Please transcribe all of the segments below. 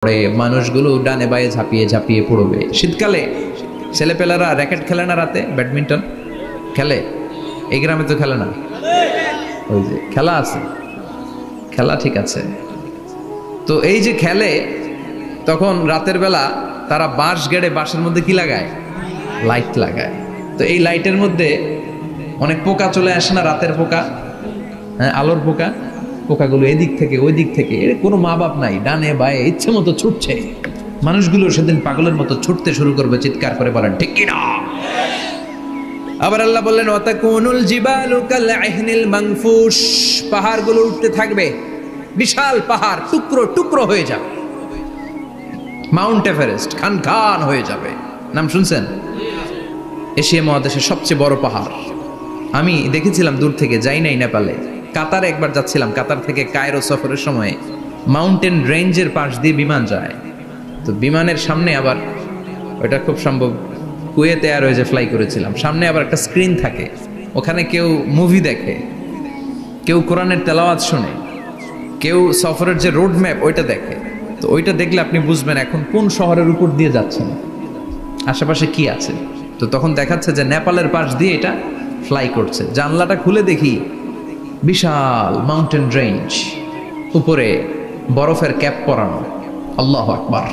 পড়ে, মানুষগুলো ডানে বায়ে ঝাঁপিয়ে ঝাঁপিয়ে পড়বে। শীতকালে ছেলেপেলারা র্যাকেট খেলে না, রাতে ব্যাডমিন্টন খেলে। এই গ্রামে তো খেলে না, ওই যে খেলা আছে, খেলা ঠিক আছে। তো এই যে খেলে, তখন রাতের বেলা তারা বাঁশ গেড়ে বাঁশের মধ্যে কি লাগায়? লাইট লাগায়। তো এই লাইটের মধ্যে অনেক পোকা চলে আসে না, রাতের পোকা, হ্যাঁ, আলোর পোকা। পোকাগুলো এদিক থেকে ওই দিক থেকে, এর কোনো মা বাপ নাই, ডানে বায়ে ইচ্ছে মতো ছুটছে। মানুষগুলো সেদিন পাগলের মতো ছুটতে শুরু করবে, চিৎকার করে বলেন ঠিক কি না? আবার আল্লাহ বললেন ওয়াতাকুনুল জিবালু কালআহনিল মানফুশ, পাহাড়গুলো উঠতে থাকবে, বিশাল পাহাড় টুকরো টুকরো হয়ে যাবে। মাউন্ট এভারেস্ট খান খান হয়ে যাবে। নাম শুনছেন? এশিয়া মহাদেশের সবচেয়ে বড় পাহাড়। আমি দেখেছিলাম দূর থেকে, যাই নাই নেপালে। কাতারে একবার যাচ্ছিলাম, কাতার থেকে কায়রো সফরের সময় মাউন্টেন রেঞ্জের পাশ দিয়ে বিমান যায়। তো বিমানের সামনে আবার, ওটা খুব সম্ভব কুয়েতে এয়ারওয়েজে ফ্লাই করেছিলাম, সামনে আবার একটা স্ক্রিন থাকে, ওখানে কেউ মুভি দেখে, কেউ কোরআনের তেলাওয়াত শোনে, কেউ সফরের যে রোড ম্যাপ ওইটা দেখে। তো ওইটা দেখলে আপনি বুঝবেন এখন কোন শহরের উপর দিয়ে যাচ্ছেন, আশেপাশে কি আছে। তো তখন দেখাচ্ছে যে নেপালের পাশ দিয়ে এটা ফ্লাই করছে। জানলাটা খুলে দেখি বিশাল মাউন্টেন রেঞ্জ, উপরে বরফের ক্যাপ পরানো। আল্লাহু আকবার।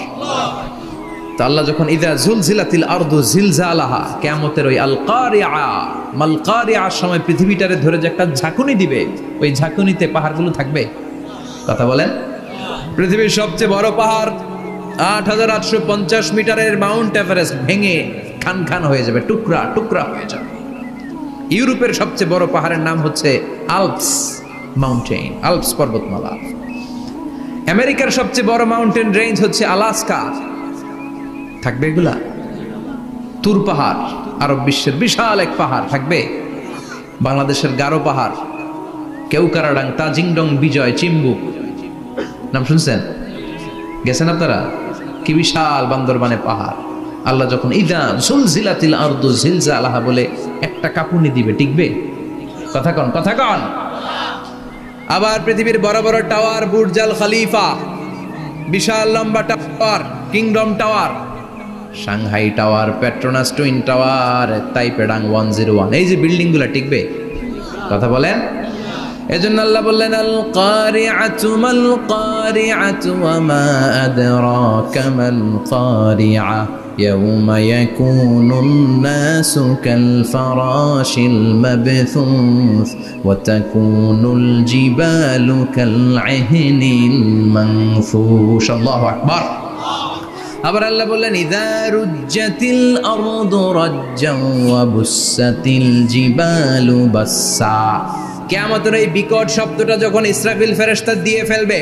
তো আল্লাহ যখন ইযা যুলজিলাতিল আরদু জিলজালাহা, কিয়ামতের ওই আল কারিআ মাল কারিআর সময় পৃথিবীটারে ধরে যে একটা ঝাঁকুনি দিবে, ওই ঝাঁকুনিতে পাহাড়গুলো থাকবে। কথা বলেন। পৃথিবীর সবচেয়ে বড় পাহাড় ৮৮৫০ মিটারের মাউন্ট এভারেস্ট ভেঙে খান খান হয়ে যাবে, টুকরা টুকরা হয়ে যাবে। ইউরোপের সবচেয়ে বড় পাহাড়ের নাম হচ্ছে আল্পস মাউন্টেন, আল্পস পর্বতমালা। আমেরিকার সবচেয়ে বড় মাউন্টেন রেঞ্জ হচ্ছে আলাস্কা। থাকবে এগুলা? তুর পাহাড় আরব বিশ্বের বিশাল এক পাহাড় থাকবে। বাংলাদেশের গারো পাহাড়, কেউকারাডাং, তাজিংডং, বিজয়, চিম্বুক, নাম শুনছেন? গেছেন আপনারা? কি বিশাল বান্দরবানে পাহাড়। আল্লাহ যখন ইদা জুলজিলাতিল আরদু জিলজালাহা বলে একটা কাঁপুনি দিবে, টিকবে? কথা কন, কথা কন। আবার পৃথিবীর বড় বড় টাওয়ার, বুর্জ আল খলিফা, বিশাল লম্বা tower, kingdom tower, Shanghai tower, Petronas twin tower, Taipei 101, এই যে বিল্ডিং গুলা টিকবে? কথা বলেন। এজন্য আল্লাহ বললেন আল কারিআতু মাল কারিআতু ওয়া মা আদরাকা মাল কারিআ ইয়াউমা ইয়াকুনুন নাসু কাল ফারাশিল মাবথুস ওয়া তাকুনুল জিবালু কাল আহনিল মানফুশ। আল্লাহু আকবার। আবার আল্লাহ বললেন ইযা রুজ্জাতিল আরদু রাজ্জান ওয়া বুসাতিল জিবালু বাসসা। কিয়ামতের এই বিকট শব্দটা যখন ইসরাফিল ফেরেশতা দিয়ে ফেলবে,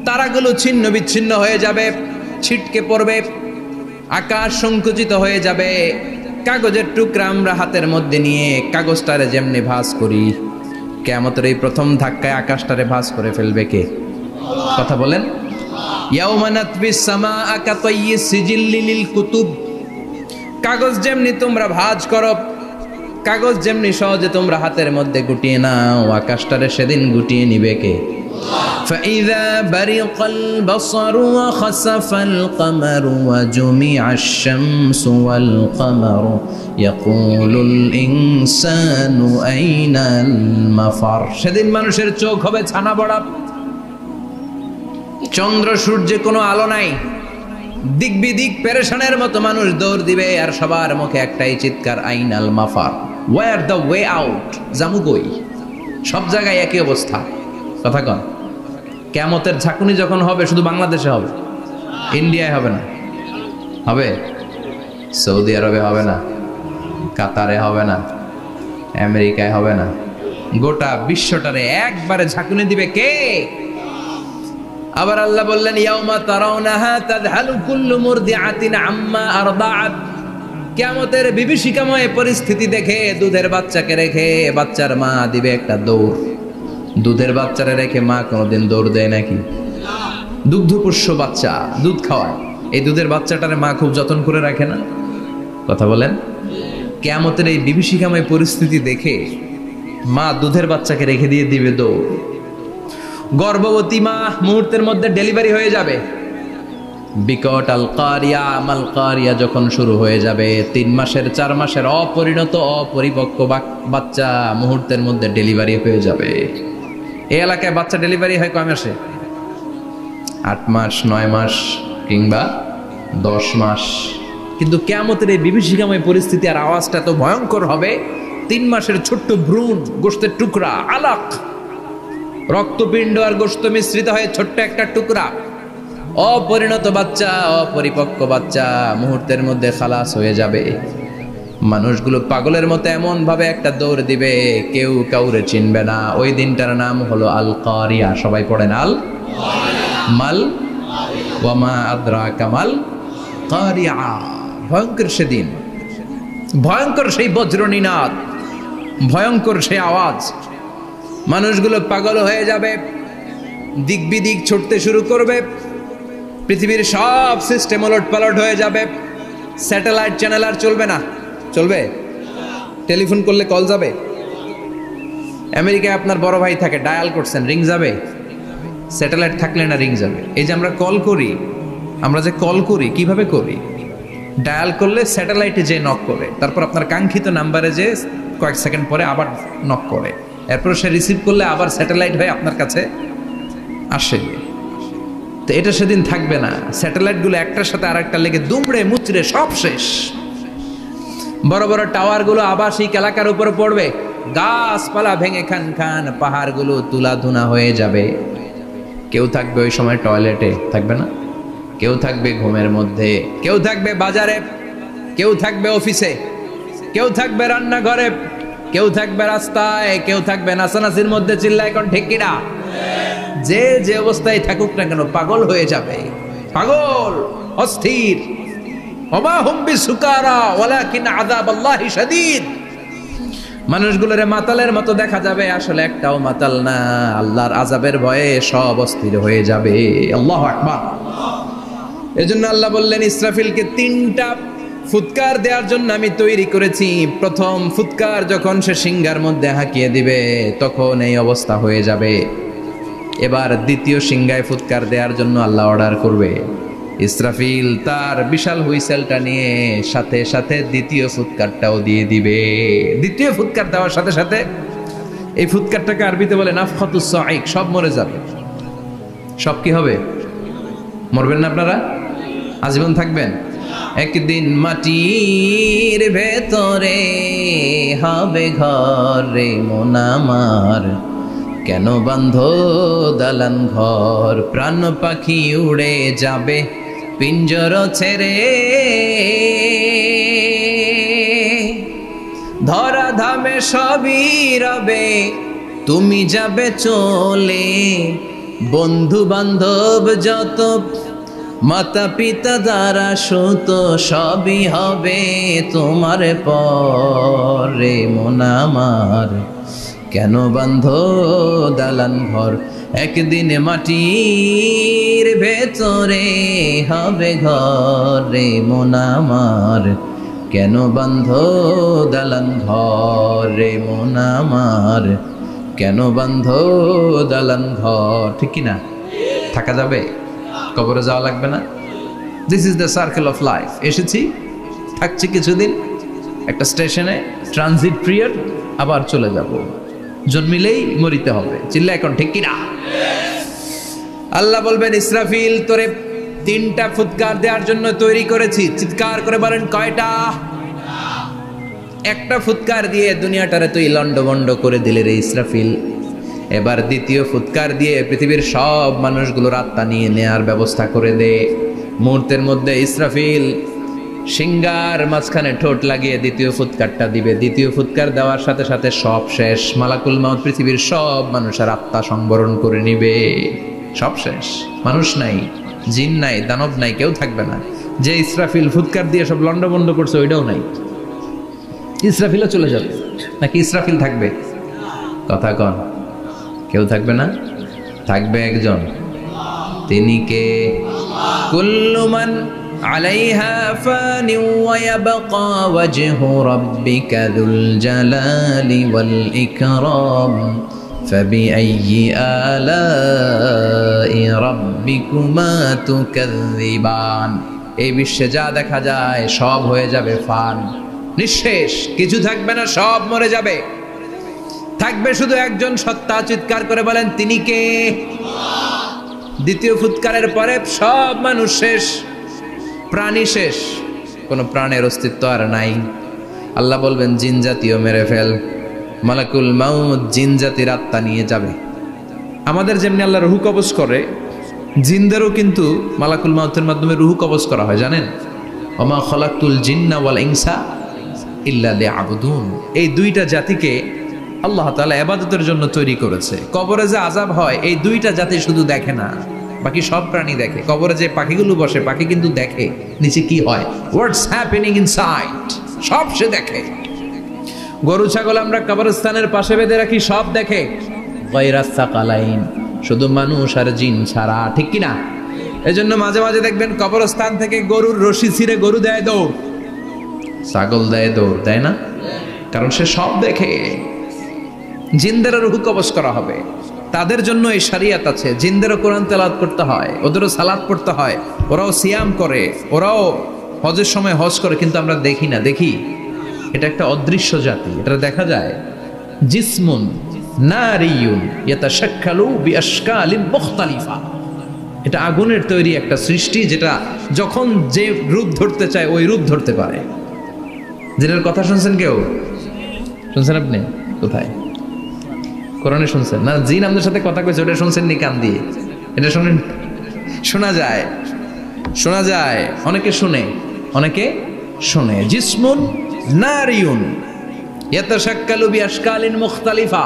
তারাগুলো ছিন্ন বিচ্ছিন্ন হয়ে যাবে, ছিটকে পড়বে, আকাশ সংকুচিত হয়ে যাবে। কাগজের টুকরা আমরা হাতের মধ্যে নিয়ে কাগজটারে যেমনি ভাঁজ করি, কিয়ামতের এই প্রথম ধাক্কায় আকাশটারে ভাঁজ করে ফেলবে কে? কথা বলেন। ইয়াউমা নাতবিস সামাআ কাতাইয়িস সিজিল্লি লিল কুতুব। কাগজ যেমনি তোমরা ভাঁজ করো, কাগজ যেমনি সহজে তোমরা হাতের মধ্যে গুটিয়ে নাও, আকাশটারে সেদিন গুটিয়ে নিবে কে? ফাইযা বারিকাল বাসারু ওয়া খাসাফাল কামারু ওয়া জুমিআশ শামসু ওয়াল কামারু ইয়াকুলুল ইনসানু আইনাল মাফার। সেদিন মানুষের চোখ হবে ছানা বড়া, চন্দ্র সূর্যে কোনো আলো নাই, দিক বিদিক পেরেশানের মতো মানুষ দৌড় দিবে, আর সবার মুখে একটাই চিৎকার, আইনাল মাফার, ওয়্যার দ্য ওয়ে আউট, জামুগই। সব জায়গায় একই অবস্থা। কথা কন। কিয়ামতের ঝাঁকুনি যখন হবে শুধু বাংলাদেশে হবে, ইন্ডিয়ায় হবে না, হবে সৌদি আরবে হবে না, কাতারে হবে না, আমেরিকায় হবে না, গোটা বিশ্বটারে একবারে ঝাঁকুনি দিবে কে? আবার আল্লাহ বললেন ইয়াউমা তারাউনাহা তাযহালু কুল্লু মুরদিআতিন আম্মা আরদাআত। কিয়ামতের বিভীষিকাময় পরিস্থিতি দেখে দুধের বাচ্চাকে রেখে বাচ্চার মা দিবে একটা দৌড়। দুধের বাচ্চারে রেখে মা কোনোদিন দৌড় দেয় নাকি? দুগ্ধপোষ্য বাচ্চা, দুধ খাওয়ায়, এই দুধের বাচ্চাটারে মা খুব যত্ন করে রাখে না? কথা বলেন। কিয়ামতের এই বিভীষিকাময় পরিস্থিতি দেখে মা দুধের বাচ্চাকে রেখে দিয়ে দিবে দৌড়। গর্ভবতী মা মুহূর্তের মধ্যে ডেলিভারি হয়ে যাবে, বিকট আল কারিয়া মাল কারিয়া যখন শুরু হয়ে যাবে, 3 মাসের 4 মাসের অপরিণত অপরিপক্ক বাচ্চা মুহূর্তের মধ্যে ডেলিভারি হয়ে যাবে। এই এলাকায় বাচ্চা ডেলিভারি হয় কয় মাসে? 8 মাস, 9 মাস কিংবা 10 মাস। কিন্তু কিয়ামতের এই বিভীষিকাময় পরিস্থিতি আর আওয়াজটা তো ভয়ঙ্কর হবে। 3 মাসের ছোট্ট ভ্রূণ, গোশতের টুকরা, আলাক, রক্তপিণ্ড আর গোশত মিশ্রিত হয়ে ছোট্ট একটা টুকরা, অপরিণত বাচ্চা, অপরিপক্ক বাচ্চা মুহূর্তের মধ্যে খালাস হয়ে যাবে। মানুষগুলো পাগলের মতো এমন ভাবে একটা দৌড় দিবে, কেউ কাউরে চিনবে না। ওই দিনটার নাম হলো আল কারিয়া। সবাই পড়েন আল মাল ওয়ামা আদরাকা মাল কারিয়া। ভয়ঙ্কর সেদিন, ভয়ঙ্কর সেই বজ্রনীনাদ, ভয়ঙ্কর সেই আওয়াজ। মানুষগুলো পাগল হয়ে যাবে, দিক বিদিক ছুটতে শুরু করবে, পৃথিবীর সব সিস্টেম ওলট পালট হয়ে যাবে। স্যাটেলাইট চ্যানেল আর চলবে না। চলবে? টেলিফোন করলে কল যাবে? আমেরিকায় আপনার বড় ভাই থাকে, ডায়াল করছেন, রিং যাবে? স্যাটেলাইট থাকলে না রিং যাবে? এই যে আমরা কল করি, আমরা যে কল করি কিভাবে করি? ডায়াল করলে স্যাটেলাইটে যে নক করে, তারপর আপনার কাঙ্ক্ষিত নাম্বারে যে কয়েক সেকেন্ড পরে আবার নক করে, এরপর সে রিসিভ করলে আবার স্যাটেলাইট হয়ে আপনার কাছে আসে। তো এটা সেদিন থাকবে না। স্যাটেলাইটগুলো একটার সাথে আর একটা লেগে দুমড়ে মুচড়ে সব শেষ। বড় বড় টাওয়ারগুলো আবাসিক এলাকার উপরে পড়বে, গাছপালা ভেঙে খান খান, পাহাড়গুলো তুলাধুনা হয়ে যাবে। কেউ থাকবে ওই সময় টয়লেটে, থাকবে না? কেউ থাকবে ঘুমের মধ্যে, কেউ থাকবে বাজারে, কেউ থাকবে অফিসে, কেউ থাকবে রান্নাঘরে, কেউ থাকবে রাস্তায়, কেউ থাকবে নাচানাচির মধ্যে। চিল্লায় এখন ঠিক কিনা? যে যে অবস্থায় থাকুক না কেন পাগল হয়ে যাবে, পাগল, অস্থির। ওমা হুম বিসুকারা ওয়ালাকিন আযাবাল্লাহি শাদীদ। মানুষগুলোরে মাতালের মতো দেখা যাবে, আসলে একটাও মাতাল না। আল্লাহর আযাবের ভয়ে সব অস্থির হয়ে যাবে। আল্লাহু আকবার। এজন্য আল্লাহ বললেন ইসরাফিলকে 3টা ফুৎকার দেওয়ার জন্য আমি তৈরি করেছি। প্রথম ফুৎকার যখন সে সিংহার মধ্যে হাঁকিয়ে দিবে, তখন এই অবস্থা হয়ে যাবে। এবার দ্বিতীয় সিংহায় ফুৎকার দেওয়ার জন্য আল্লাহ অর্ডার করবে। ইসরাফিল তার বিশাল হুইসেলটা নিয়ে সাথে সাথে দ্বিতীয় ফুৎকারটাও দিয়ে দিবে। দ্বিতীয় ফুৎকার দেওয়ার সাথে সাথে, এই ফুৎকারটাকে আরবিতে বলে নাফখাতুস সাঈক, সব মরে যাবে। সব কি হবে? মরবেন না আপনারা? আজীবন থাকবেন? একদিন মাটির ভেতরে হবে ঘর রে মন আমার, কেন বাঁধো দালান ঘর, প্রাণ পাখি উড়ে যাবে পিঞ্জর ছেড়ে, ধরা ধামে সবই রবে তুমি যাবে চলে, বন্ধু বান্ধব যত মাতা পিতা দ্বারা সুত সবই হবে তোমার পরে মন আমার, কেন বাঁধো দালান ঘর, একদিন মাটির ভেতরে হবে ঘর রে মন আমার, কেন বাঁধো দালান ঘর রে মন আমার, কেন বাঁধো দালান ঘর। ঠিক কিনা? থাকা যাবে? কবরে যাওয়া লাগবে না? This is the circle of life. এসেছি, থাকছি কিছুদিন, একটা স্টেশনে ট্রানজিট পিরিয়ড, আবার চলে যাব। জন্মিলেই মরিতে হবে। চিল্লা এখন ঠিক কিনা? আল্লাহ বলবেন ইসরাফিল তোরে 3টা ফুৎকার দেওয়ার জন্য তৈরি করেছি। চিৎকার করে বলেন কয়টা? একটা ফুৎকার দিয়ে দুনিয়াটারে তুই লন্ডভন্ড করে দিলে রে ইসরাফিল। এবার দ্বিতীয় ফুৎকার দিয়ে পৃথিবীর সব মানুষগুলোর আত্মা নিয়ে নেয়ার ব্যবস্থা করে দে। মুহূর্তের মধ্যে ইসরাফিল সিংহার মাঝখানে ঠোঁট লাগিয়ে দ্বিতীয় ফুৎকারটা দিবে। দ্বিতীয় ফুৎকার দেওয়ার সাথে সাথে সব শেষ। মালাকুল মাউত পৃথিবীর সব মানুষের আত্মা সংবরণ করে নিবে। সব শেষ, মানুষ নাই, জিন নাই, দানব নাই, কেউ থাকবে না। যে ইসরাফিল ফুৎকার দিয়ে সব লন্ডভন্ড করছে ওইটাও নাই। ইসরাফিলও চলে যাবে নাকি ইসরাফিল থাকবে? কথা কন, কেউ থাকবে না? থাকবে একজন, তিনি কে? কুল্লু মান আলাইহা ফানি ওয়া ইয়াবকা ওয়াজহু রাব্বিকা যুল জালালি ওয়াল ইকরাম فبأي آلاء ربكما تكذبان। এই বিশ্বে যা দেখা যায় সব হয়ে যাবে ফান, নিঃশেষ, কিছু থাকবে না, সব মরে যাবে। থাকবে শুধু একজন সত্তা, চিৎকার করে বলেন তিনি কে? দ্বিতীয় ফুৎকারের পরে সব মানুষ শেষ, প্রাণী শেষ, কোনো প্রাণের অস্তিত্ব আর নাই। আল্লাহ বলবেন জিন জাতীয় মেরে ফেল। মালাকুল মাউত জিন জাতির আত্মা নিয়ে যাবে। আমাদের যেমনি আল্লাহ রুহু কবজ করে, জিনদেরও কিন্তু মালাকুল মাউতের মাধ্যমে রুহু কবজ করা হয়, জানেন? ওমা খালাকতুল জিন্না ওয়াল ইনসা ইল্লা লিয়াবুদুন। এই দুইটা জাতিকে আল্লাহ তাআলা ইবাদতের জন্য তৈরি করেছে। কবরে যে আযাব হয় এই দুইটা জাতি শুধু দেখে না, বাকি সব প্রাণী দেখে। কবরে যে পাখিগুলো বসে, পাখি কিন্তু দেখে নিচে কি হয়, হোয়াটস হ্যাপেনিং ইনসাইড, সব সে দেখে। গরু ছাগল আমরা কবরস্থানের পাশে বেঁধে রাখি, সব দেখে। গায়রাস সাকালাইন, শুধু মানুষ আর জিন ছাড়া, ঠিক কিনা? এজন্য মাঝে মাঝে দেখবেন কবরস্থান থেকে গরুর রশি ছিঁড়ে গরু দেয় দৌড়, ছাগল দেয় দৌড়, দেয় না? কারণ সে সব দেখে। জিনদেরও রূহ কবজ করা হবে, তাদের জন্য এই শরিয়ত আছে। জিনদেরও কোরআন তেলাওয়াত করতে হয়, ওদেরও সালাত পড়তে হয়, ওরাও সিয়াম করে, ওরাও হজের সময় হজ করে, কিন্তু আমরা দেখি না। দেখি এটা একটা অদৃশ্য জাতি, এটা দেখা যায়। জিসমুন নারিয়ুন ইয়াতাশাক্কালু বিআশকালিন মুখতালিফা, এটা আগুনের তৈরি একটা সৃষ্টি, যেটা যখন যে রূপ ধরতে চায় ওই রূপ ধরতে পারে। জিনের কথা শুনছেন কেউ? শুনছেন আপনি? কোথায়? কোরআনে শুনছেন না? জিন আমাদের সাথে কথা কইছে, ওটা শুনছেন নি কান দিয়ে? এটা শুনেন, শোনা যায়, শোনা যায়, অনেকে শুনে, অনেকে শুনে। জিসমুন নারিয়ুন ইয়াতাশাক্কালু বিআশকালিন মুখতালিফা,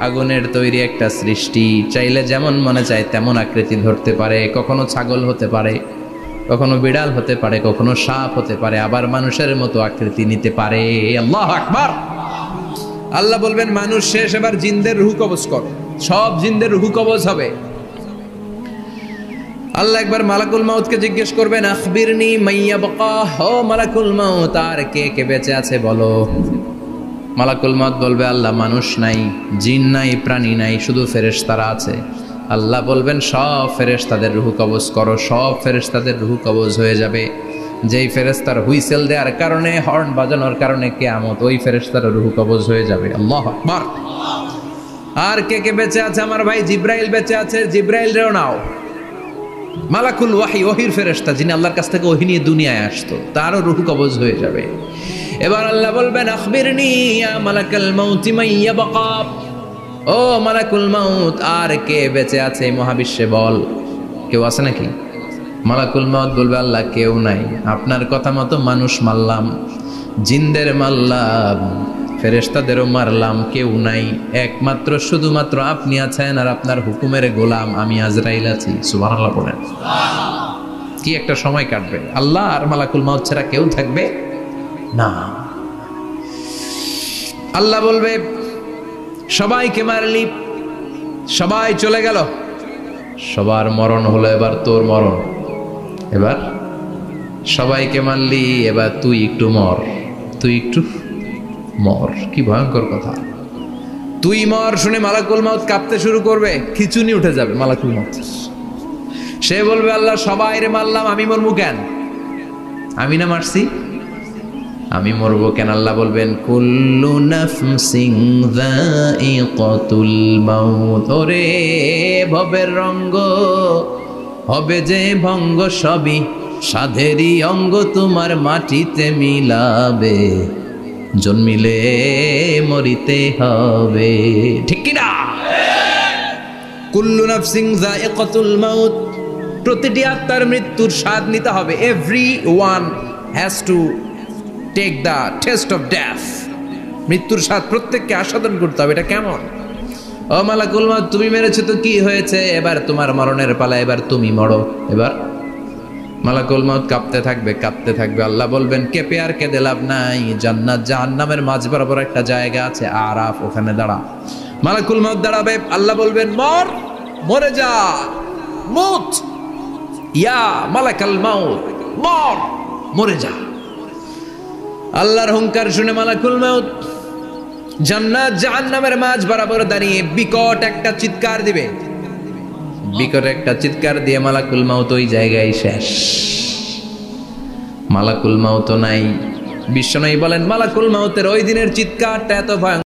আগুনের তৈরি একটা সৃষ্টি, চাইলে যেমন মনে চায় তেমন আকৃতি ধরতে পারে। কখনো ছাগল হতে পারে, কখনো বিড়াল হতে পারে, কখনো সাপ হতে পারে, আবার মানুষের মতো আকৃতি নিতে পারে। আল্লাহু আকবার। আল্লাহ বলবেন মানুষ শেষ, এবার জিনদের রূহ কবজ করো। সব জিনদের রূহ কবজ হবে। আল্লাহ একবার মালাকুল মাউতকে জিজ্ঞেস করবেন, আখবিরনি মাইয়াবকা, ও মালাকুল মাউত, আর কে কে বেঁচে আছে বলো। মালাকুল মাউত বলবে আল্লাহ মানুষ নাই, জিন নাই, প্রাণী নাই, শুধু ফেরেশতারা আছে। আল্লাহ বলবেন সব ফেরেশতাদের রূহ কবজ করো। সব ফেরেশতাদের রূহ কবজ হয়ে যাবে। যেই ফেরেশতার হুইসেল দেওয়ার কারণে, হর্ন বাজানোর কারণে কিয়ামত, ওই ফেরেশতার রূহ কবজ হয়ে যাবে। আল্লাহু আকবার। আর কে কে বেঁচে আছে? আমার ভাই জিব্রাইল বেঁচে আছে, জিব্রাইল রেও নাও। মালাকুল ওয়াহি, ওহির ফেরেশতা, যিনি আল্লাহর কাছ থেকে ওহী নিয়ে দুনিয়ায় আসতো, তারও রূহ কবজ হয়ে যাবে। এবার আল্লাহ বলবেন আখবিরনি ইয়া মালাকাল মাউতি মাইয়াবকা, ও মালাকুল মাউত, আর কে বেঁচে আছে এই মহাবিশ্বে বল। কেউ আছে নাকি? মালাকুল মাউত বলবে আল্লাহ কেউ নাই। আপনার কথা মতো মানুষ মারলাম, জিনদের মারলাম, ফেরেশতাদেরও মারলাম, কেউ নাই, একমাত্র শুধুমাত্র আপনি আছেন, আর আপনার হুকুমের গোলাম আমি আজরাইল আছি। সুবহানাল্লাহ পড়েন। কি একটা সময় কাটবে! আল্লাহ আর মালাকুল মাউত ছাড়া কেউ থাকবে না। আল্লাহ বলবে সবাইকে মারলি, সবাই চলে গেল, সবার মরণ হলো, এবার তোর মরণ। এবার সবাইকে মারলি, এবার তুই একটু মর, তুই একটু মর। কি ভয়ঙ্কর কথা! তুই মর শুনে মালাকুল মাউত কাঁপতে শুরু করবে, খিচুনি উঠে যাবে মালাকুল মাউত। সে বলবে আল্লাহ সবাই রে মারলাম, আমি মরবো কেন? আমি না মারছি, আমি মরবো কেন? আল্লাহ বলবেন কুল্লু নাফসিন যায়িকাতুল মাউত, ওরে ভবের রঙ্গ, হবে যে ভঙ্গ, সবই সাধেরই অঙ্গ, তোমার মাটিতে মিলাবে, জন্মিলে মরিতে হবে। ঠিক কি না? কুল্লু নাফসিন যায়িকাতুল মাউত, প্রতিটি আত্মার মৃত্যুর স্বাদ নিতে হবে। Everyone has to take the taste of death. মৃত্যুর স্বাদ প্রত্যেককে আস্বাদন করতে হবে। এটা কেমন? ও মালাকুল মাউত, তুমি মেরেছো তো কি হয়েছে, এবার তোমার মরণের পালা, এবার তুমি মরো। এবার মালাকুল মাউত কাঁপতে থাকবে, কাঁপতে থাকবে। আল্লাহ বলবেন কেঁপে আর কেঁদে লাভ নাই, জান্নাত জাহান্নামের মাঝ বরাবর একটা জায়গা আছে, আরাফ, ওখানে দাঁড়া। মালাকুল মাউত দাঁড়াবে, আল্লাহ বলবেন মর, মরে যা, মুত, ইয়া মালাকাল মাউত, মর, মরে যা। আল্লাহর হুঙ্কার শুনে মালাকুল মাউত জান্নাত জাহান্নামের মাঝ বরাবর দাঁড়িয়ে বিকট একটা চিৎকার দিবে। বিকট একটা চিৎকার দিয়ে মালাকুল মাউত ওই জায়গায় শেষ। মালাকুল মাউত নাই। বিশ্বনবী বলেন মালাকুল মাউতের ওই দিনের চিৎকারটা এত ভয়ঙ্কর।